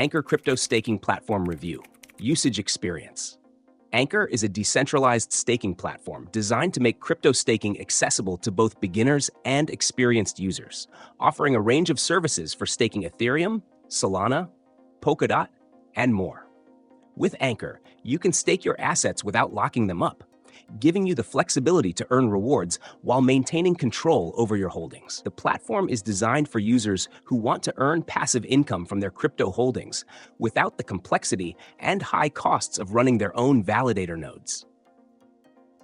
Ankr Crypto Staking Platform Review. Usage Experience. Ankr is a decentralized staking platform designed to make crypto staking accessible to both beginners and experienced users, offering a range of services for staking Ethereum, Solana, Polkadot, and more. With Ankr, you can stake your assets without locking them up, giving you the flexibility to earn rewards while maintaining control over your holdings. The platform is designed for users who want to earn passive income from their crypto holdings without the complexity and high costs of running their own validator nodes.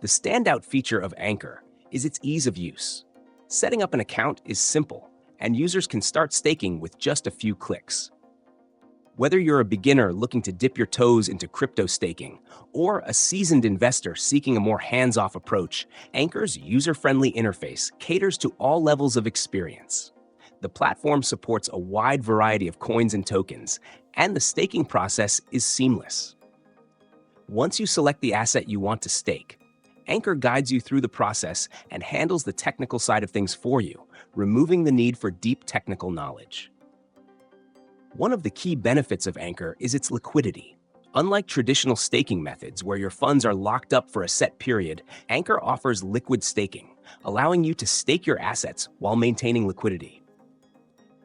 The standout feature of Ankr is its ease of use. Setting up an account is simple, and users can start staking with just a few clicks. Whether you're a beginner looking to dip your toes into crypto staking or a seasoned investor seeking a more hands-off approach, Ankr's user-friendly interface caters to all levels of experience. The platform supports a wide variety of coins and tokens, and the staking process is seamless. Once you select the asset you want to stake, Ankr guides you through the process and handles the technical side of things for you, removing the need for deep technical knowledge. One of the key benefits of Ankr is its liquidity. Unlike traditional staking methods where your funds are locked up for a set period, Ankr offers liquid staking, allowing you to stake your assets while maintaining liquidity.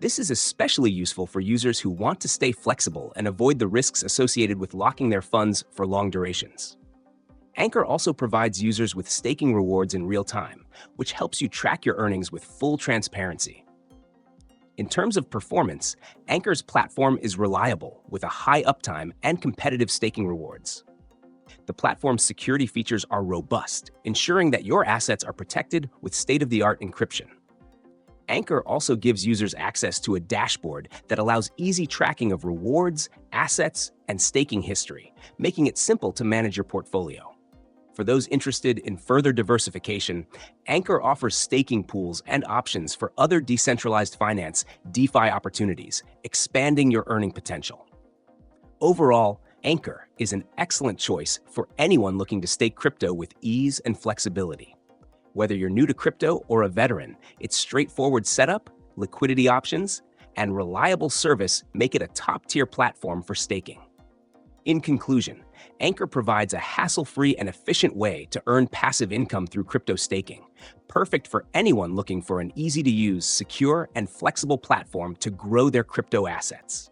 This is especially useful for users who want to stay flexible and avoid the risks associated with locking their funds for long durations. Ankr also provides users with staking rewards in real time, which helps you track your earnings with full transparency. In terms of performance, Ankr's platform is reliable with a high uptime and competitive staking rewards. The platform's security features are robust, ensuring that your assets are protected with state-of-the-art encryption. Ankr also gives users access to a dashboard that allows easy tracking of rewards, assets, and staking history, making it simple to manage your portfolio. For those interested in further diversification, Ankr offers staking pools and options for other decentralized finance (DeFi) opportunities, expanding your earning potential. Overall, Ankr is an excellent choice for anyone looking to stake crypto with ease and flexibility. Whether you're new to crypto or a veteran, its straightforward setup, liquidity options, and reliable service make it a top-tier platform for staking. In conclusion, Ankr provides a hassle-free and efficient way to earn passive income through crypto staking, perfect for anyone looking for an easy-to-use, secure, and flexible platform to grow their crypto assets.